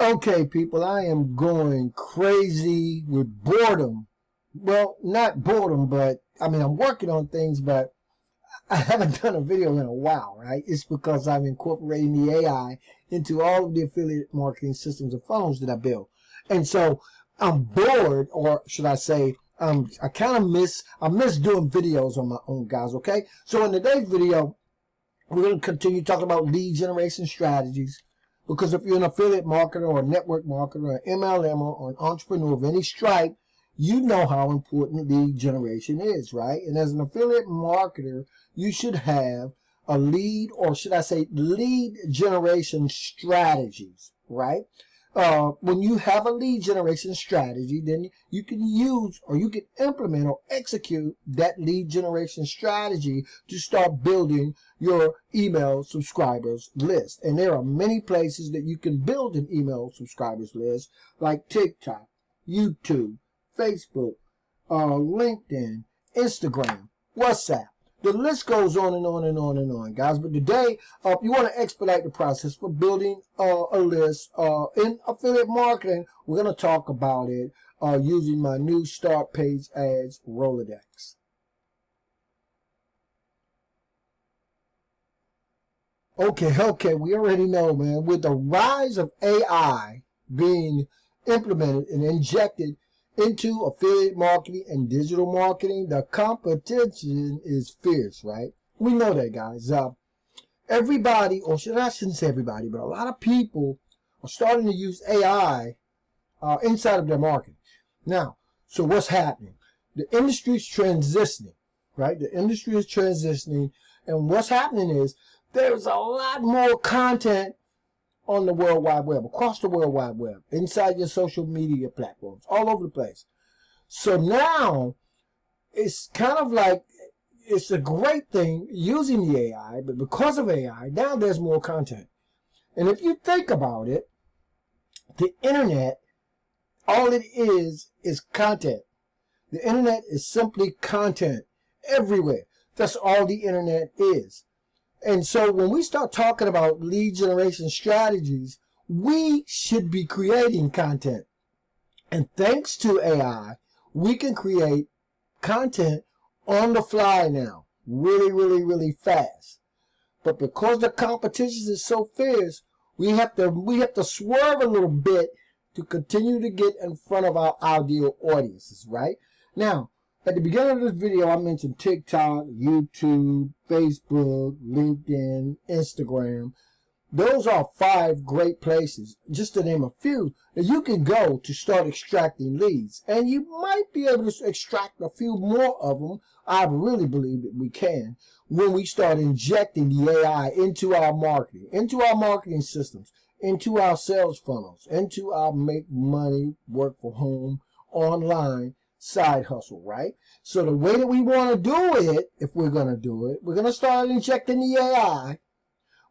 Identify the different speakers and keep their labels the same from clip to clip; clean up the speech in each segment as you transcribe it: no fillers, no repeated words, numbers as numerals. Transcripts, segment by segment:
Speaker 1: Okay, people, I am going crazy with boredom. Well, not boredom, but I mean, I'm working on things, but I haven't done a video in a while, right? It's because I'm incorporating the AI into all of the affiliate marketing systems and funnels that I build. And so I'm bored, or should I say, I kind of miss doing videos on my own, guys, okay? So in today's video, we're going to continue talking about lead generation strategies. Because if you're an affiliate marketer or a network marketer or an MLM or an entrepreneur of any stripe, you know how important lead generation is, right? And as an affiliate marketer, you should have a lead, or should I say lead generation strategies, right? When you have a lead generation strategy, then you can use or you can implement or execute that lead generation strategy to start building your email subscribers list. And there are many places that you can build an email subscribers list, like TikTok, YouTube, Facebook, LinkedIn, Instagram, WhatsApp. The list goes on and on and on and on, guys. But today, if you want to expedite the process for building a list in affiliate marketing, we're going to talk about it using my new Start Page Ads Rolodex. Okay, we already know, man. With the rise of AI being implemented and injected into affiliate marketing and digital marketing, the competition is fierce, right? We know that, guys. Everybody, or I shouldn't say everybody, but a lot of people are starting to use AI inside of their marketing. Now, so what's happening? The industry is transitioning, right? The industry is transitioning, and what's happening is there's a lot more content on the World Wide Web, across the World Wide Web, inside your social media platforms, all over the place. So now, it's kind of like, it's a great thing using the AI, but because of AI, now there's more content. And if you think about it, the internet, all it is content. The internet is simply content everywhere. That's all the internet is. And so when we start talking about lead generation strategies, we should be creating content. And thanks to AI, we can create content on the fly now, really, really, really fast. But because the competition is so fierce, we have to swerve a little bit to continue to get in front of our ideal audiences, right? Now, at the beginning of this video, I mentioned TikTok, YouTube, Facebook, LinkedIn, Instagram. Those are 5 great places, just to name a few, that you can go to start extracting leads. And you might be able to extract a few more of them. I really believe that we can when we start injecting the AI into our marketing systems, into our sales funnels, into our make money, work from home, online side hustle, right? So the way that we want to do it, if we're going to do it, we're going to start injecting the AI,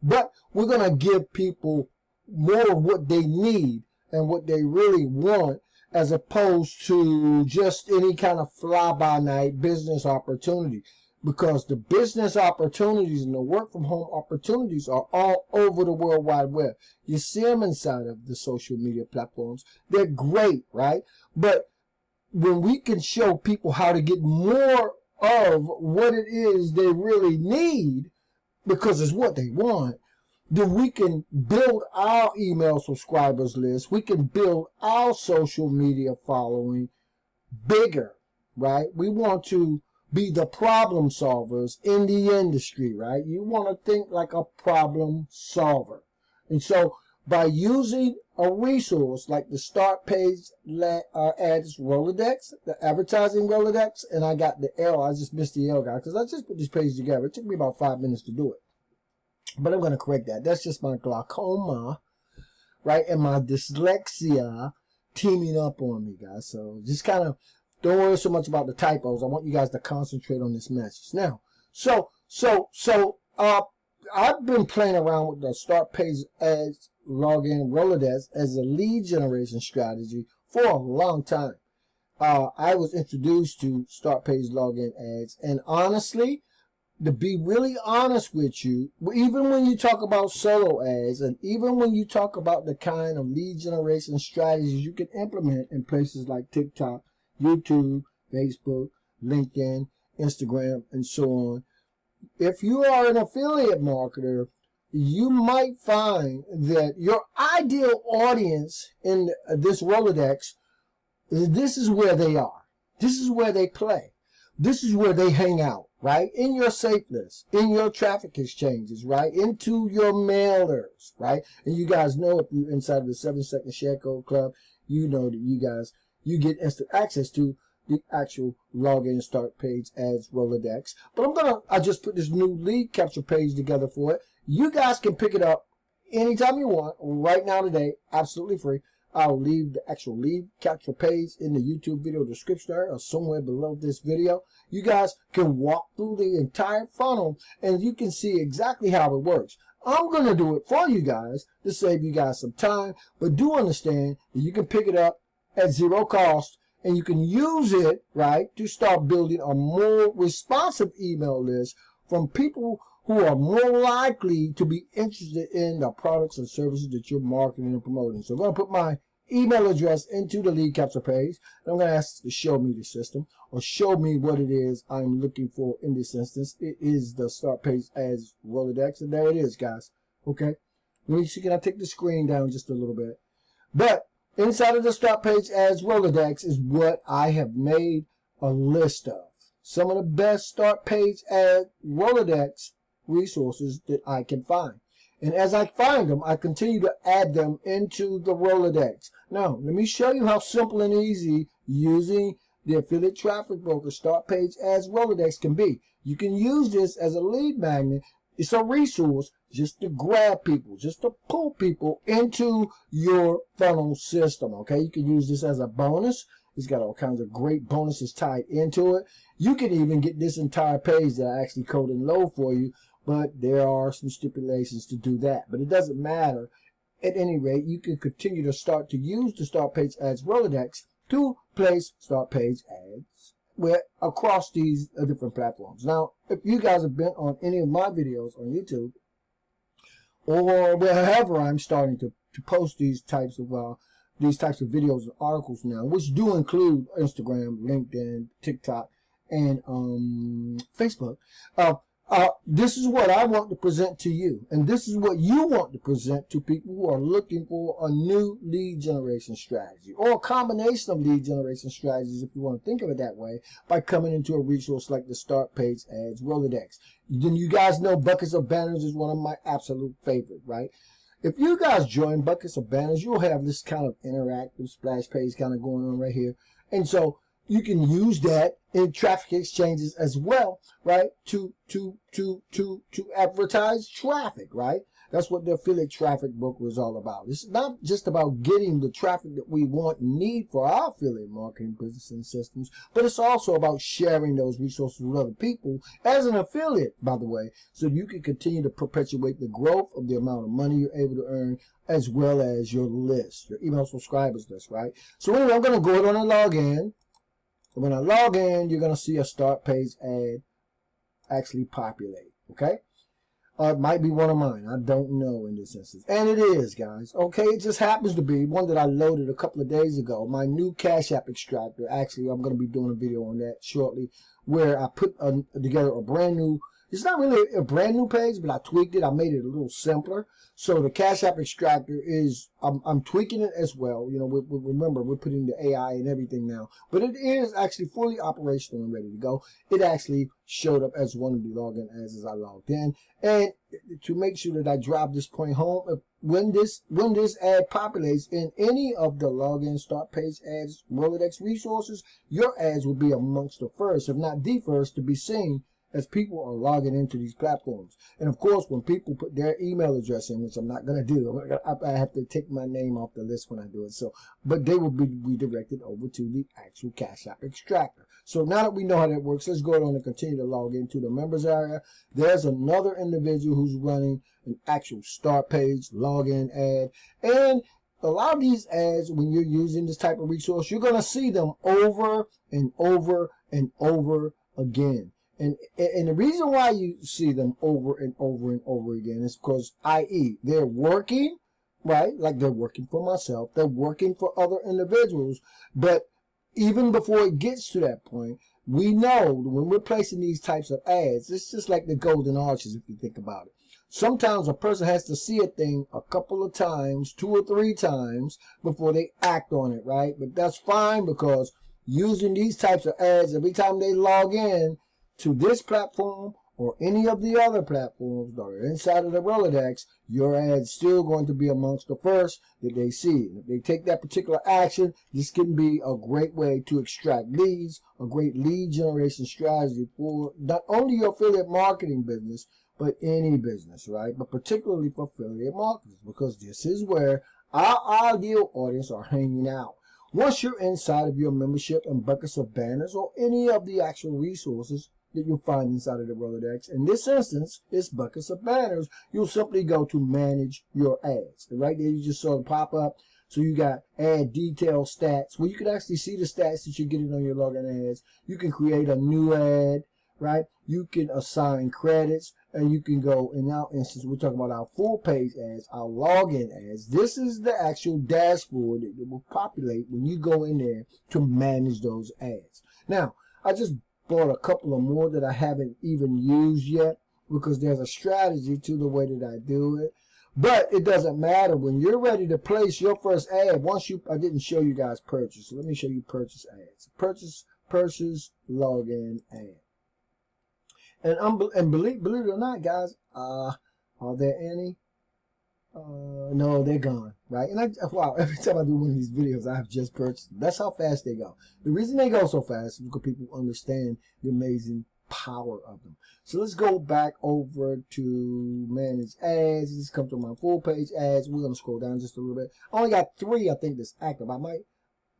Speaker 1: but we're going to give people more of what they need and what they really want, as opposed to just any kind of fly-by-night business opportunity. Because the business opportunities and the work from home opportunities are all over the World Wide Web. You see them inside of the social media platforms. They're great, right? But when we can show people how to get more of what it is they really need, because it's what they want, then we can build our email subscribers list. We can build our social media following bigger, right? We want to be the problem solvers in the industry, right? You want to think like a problem solver. And so by using a resource like the Start Page Ads Rolodex, the advertising Rolodex, and I got the L, I just missed the L, guy, because I just put this page together. It took me about 5 minutes to do it. But I'm going to correct that. That's just my glaucoma, right, and my dyslexia teaming up on me, guys. So just kind of don't worry so much about the typos. I want you guys to concentrate on this message. Now, I've been playing around with the Start Page Ads Login Rolodex as a lead generation strategy for a long time. I was introduced to Start Page Login Ads, and honestly, to be really honest with you, even when you talk about solo ads and even when you talk about the kind of lead generation strategies you can implement in places like TikTok, YouTube, Facebook, LinkedIn, Instagram, and so on, if you are an affiliate marketer, you might find that your ideal audience in this Rolodex, this is where they are. This is where they play. This is where they hang out, right? In your safe list, in your traffic exchanges, right? Into your mailers, right? And you guys know, if you're inside of the 7-Second Share Code Club, you know that you get instant access to the actual login start page as Rolodex. But I just put this new lead capture page together for it. You guys can pick it up anytime you want, right now today, absolutely free. I'll leave the actual lead capture page in the YouTube video description area or somewhere below this video. You guys can walk through the entire funnel and you can see exactly how it works. I'm going to do it for you guys to save you guys some time, but do understand that you can pick it up at zero cost and you can use it, right, to start building a more responsive email list from people who are more likely to be interested in the products and services that you're marketing and promoting. So I'm going to put my email address into the lead capture page, and I'm going to ask to show me the system or show me what it is I'm looking for in this instance. It is the start page as Rolodex, and there it is, guys. Okay, let me see, can I take the screen down just a little bit? But inside of the start page as Rolodex is what I have made a list of. Some of the best start page as Rolodex resources that I can find. And as I find them, I continue to add them into the Rolodex. Now, let me show you how simple and easy using the affiliate traffic broker start page as Rolodex can be. You can use this as a lead magnet. It's a resource just to grab people, just to pull people into your funnel system. Okay, you can use this as a bonus. It's got all kinds of great bonuses tied into it. You can even get this entire page that I actually code and load for you, but there are some stipulations to do that. But it doesn't matter. At any rate, you can continue to start to use the start page ads Rolodex to place start page ads across these different platforms. Now, if you guys have been on any of my videos on YouTube or wherever I'm starting to post these types of videos and articles now, which do include Instagram, LinkedIn, TikTok, and Facebook. This is what I want to present to you, and this is what you want to present to people who are looking for a new lead generation strategy, or a combination of lead generation strategies, if you want to think of it that way, by coming into a resource like the Start Page Ads Rolodex. Then you guys know Buckets of Banners is one of my absolute favorite, right? If you guys join Buckets of Banners, you'll have this kind of interactive splash page kind of going on right here, and so you can use that in traffic exchanges as well, right? To advertise traffic, right? That's what the affiliate traffic broker is all about. It's not just about getting the traffic that we want and need for our affiliate marketing business and systems, but it's also about sharing those resources with other people as an affiliate, by the way, so you can continue to perpetuate the growth of the amount of money you're able to earn, as well as your list, your email subscribers list, right? So anyway, I'm going to go ahead and log in. When I log in, you're going to see a start page ad actually populate, okay? It might be one of mine. I don't know in this instance. And it is, guys, okay? It just happens to be one that I loaded a couple of days ago. My new Cash App extractor. Actually, I'm going to be doing a video on that shortly, where I put together a brand new, it's not really a brand new page, but I tweaked it. I made it a little simpler. So the Cash App extractor is, I'm tweaking it as well. You know, remember, we're putting the AI and everything now. But it is actually fully operational and ready to go. It actually showed up as one of the login ads as I logged in. And to make sure that I drive this point home, when this ad populates in any of the login start page ads Rolodex resources, your ads will be amongst the first, if not the first, to be seen as people are logging into these platforms. And of course, when people put their email address in, which I'm not going to do, I have to take my name off the list when I do it. So, but they will be redirected over to the actual Cash App extractor. So now that we know how that works, let's go ahead on and continue to log into the members area. There's another individual who's running an actual start page login ad. And a lot of these ads, when you're using this type of resource, you're going to see them over and over and over again. And the reason why you see them over and over and over again is because, i.e., they're working, right? Like they're working for myself, they're working for other individuals. But even before it gets to that point, we know when we're placing these types of ads, it's just like the golden arches if you think about it. Sometimes a person has to see a thing a couple of times, 2 or 3 times, before they act on it, right? But that's fine because using these types of ads every time they log in to this platform or any of the other platforms that are inside of the Rolodex, your ad's still going to be amongst the first that they see. And if they take that particular action, this can be a great way to extract leads, a great lead generation strategy for not only your affiliate marketing business, but any business, right? But particularly for affiliate marketers, because this is where our ideal audience are hanging out. Once you're inside of your membership and buckets of banners or any of the actual resources that you'll find inside of the Rolodex, in this instance, it's buckets of banners, you'll simply go to manage your ads. And right there, you just saw it pop up. So you got ad detail stats, where you can actually see the stats that you're getting on your login ads. You can create a new ad, right? You can assign credits, and you can go, in our instance, we're talking about our full page ads, our login ads. This is the actual dashboard that will populate when you go in there to manage those ads. Now, I just bought a couple of more that I haven't even used yet because there's a strategy to the way that I do it. But it doesn't matter. When you're ready to place your first ad, I didn't show you guys purchase. So let me show you purchase ads. Purchase login ad. And believe it or not, guys, are there any? No, they're gone, right? And wow, every time I do one of these videos, I have just purchased them. That's how fast they go. The reason they go so fast is because people understand the amazing power of them. So let's go back over to manage ads. Let's come to my full page ads. We're going to scroll down just a little bit. I only got 3, I think, that's active.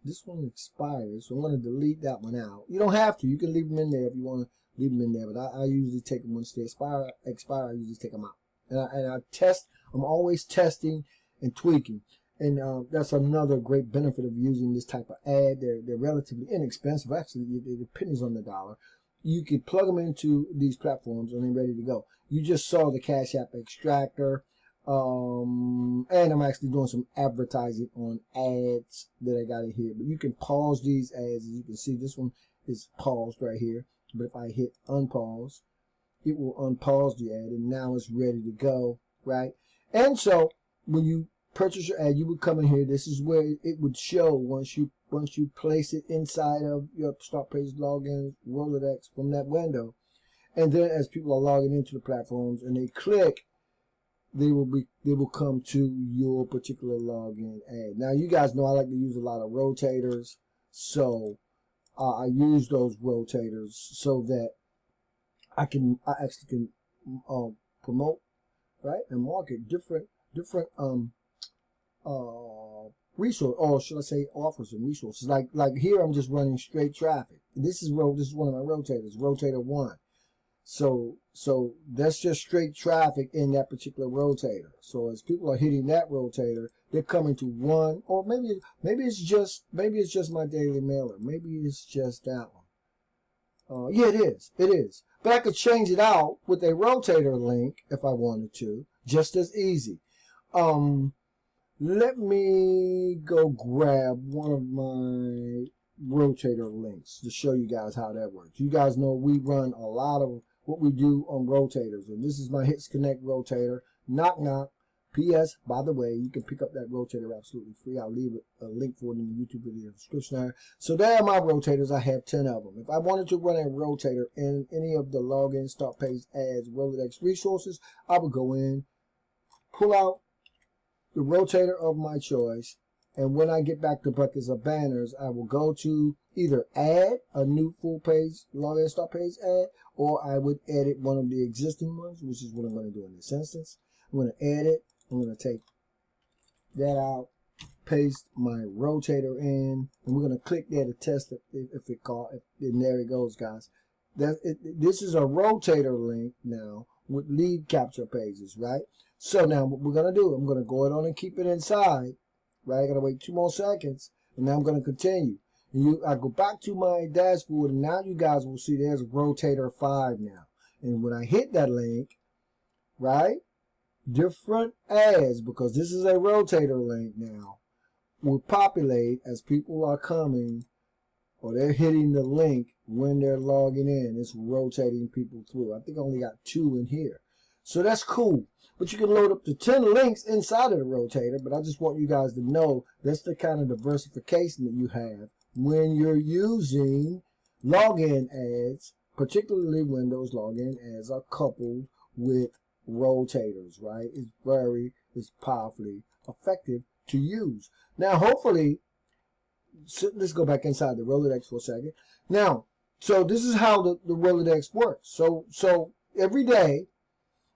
Speaker 1: This one expires, so I'm going to delete that one out. You don't have to. You can leave them in there if you want to leave them in there, but I usually take them once they expire. I usually take them out. And I test. I'm always testing and tweaking. And that's another great benefit of using this type of ad. They're relatively inexpensive. Actually, it depends on the dollar. You can plug them into these platforms and they're ready to go. You just saw the Cash App extractor. And I'm actually doing some advertising on ads that I got in here. But you can pause these ads. As you can see, this one is paused right here. But if I hit unpause, it will unpause the ad, and now it's ready to go, right? And so when you purchase your ad, you would come in here. This is where it would show once you place it inside of your start page login Rolodex from that window. And then as people are logging into the platforms and they click, they will come to your particular login ad. Now you guys know I like to use a lot of rotators, so I use those rotators so that I actually can promote, right, and market different resource, or should I say offers and resources. Like here I'm just running straight traffic. This is one of my rotators, rotator 1. So that's just straight traffic in that particular rotator. So as people are hitting that rotator, they're coming to one, or maybe it's just my daily mailer. Maybe it's just that one. Yeah, it is. But I could change it out with a rotator link if I wanted to, just as easy. Let me go grab one of my rotator links to show you guys how that works. You guys know we run a lot of what we do on rotators, and this is my HitsConnect rotator. Knock knock. P.S. By the way, you can pick up that rotator absolutely free. I'll leave a link for it in the YouTube video description there. So there are my rotators. I have 10 of them. If I wanted to run a rotator in any of the login, start page ads, Rolodex resources, I would go in, pull out the rotator of my choice, and when I get back to buckets of banners, I will go to either add a new full page login start page ad, or I would edit one of the existing ones, which is what I'm going to do in this instance. I'm going to edit. I'm going to take that out, paste my rotator in, and we're going to click there to test it if it call. And there it goes, guys. This is a rotator link now with lead capture pages, right? So now what we're going to do, I'm going to go ahead on and keep it inside, right? I got to wait 2 more seconds, and now I'm going to continue. And I go back to my dashboard, and now you guys will see there's Rotator 5 now. And when I hit that link, right, different ads, because this is a rotator link now, will populate as people are coming or they're hitting the link when they're logging in. It's rotating people through. I think I only got 2 in here. So that's cool. But you can load up to 10 links inside of the rotator. But I just want you guys to know that's the kind of diversification that you have when you're using login ads, particularly when those login ads are coupled with rotators, right? It's powerfully effective to use. Now, hopefully, so let's go back inside the Rolodex for a second. Now, so this is how the Rolodex works. So every day,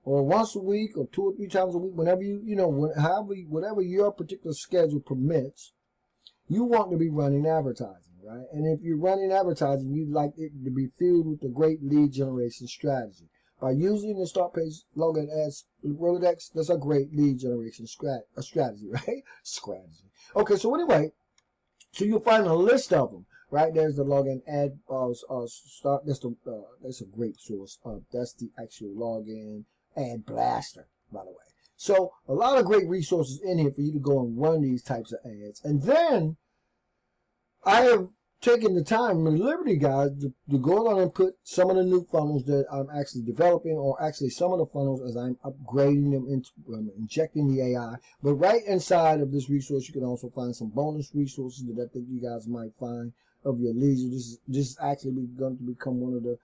Speaker 1: or once a week, or 2 or 3 times a week, whenever whatever your particular schedule permits, you want to be running advertising, right? And if you're running advertising, you'd like it to be filled with a great lead generation strategy. By using the start page login ads Rolodex, that's a great lead generation strategy, right? Strategy. Okay, so anyway, so you'll find a list of them, right? There's the login ad start. That's a great source. That's the actual login ad blaster, by the way. So a lot of great resources in here for you to go and run these types of ads. And then I have taken the time and liberty, guys, to go on and put some of the new funnels that I'm actually developing, or actually some of the funnels as I'm upgrading them into injecting the AI. But right inside of this resource, you can also find some bonus resources that I think you guys might find of your leisure. This is actually going to become one of the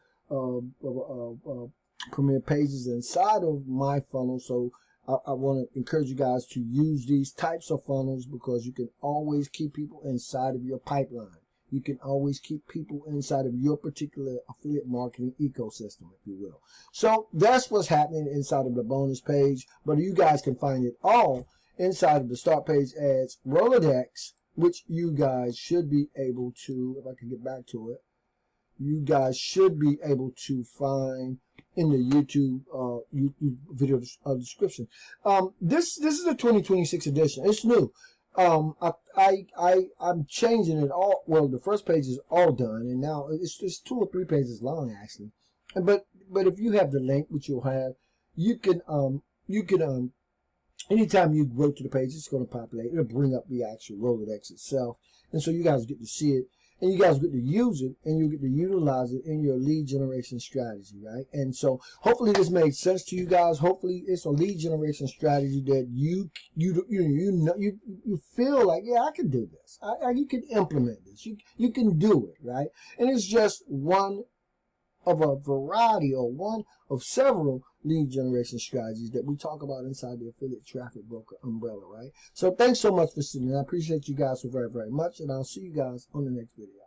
Speaker 1: premier pages inside of my funnel. So I want to encourage you guys to use these types of funnels, because you can always keep people inside of your pipeline. You can always keep people inside of your particular affiliate marketing ecosystem, if you will. So that's what's happening inside of the bonus page. But you guys can find it all inside of the start page ads Rolodex, which you guys should be able to, if I can get back to it, you guys should be able to find in the YouTube video description. This is the 2026 edition. It's new. I'm changing it all. Well, the first page is all done, and now it's just 2 or 3 pages long actually. But if you have the link, which you'll have, you can anytime you go to the page, it's going to populate. It'll bring up the actual Rolodex itself, and so you guys get to see it. And you guys get to use it, and you get to utilize it in your lead generation strategy, right? And so hopefully this made sense to you guys. Hopefully it's a lead generation strategy that you feel like, yeah, I can do this. You can implement this. You can do it, right? And it's just one of a variety, or one of several lead generation strategies that we talk about inside the affiliate traffic broker umbrella, right? So thanks so much for listening. I appreciate you guys so very, very much, and I'll see you guys on the next video.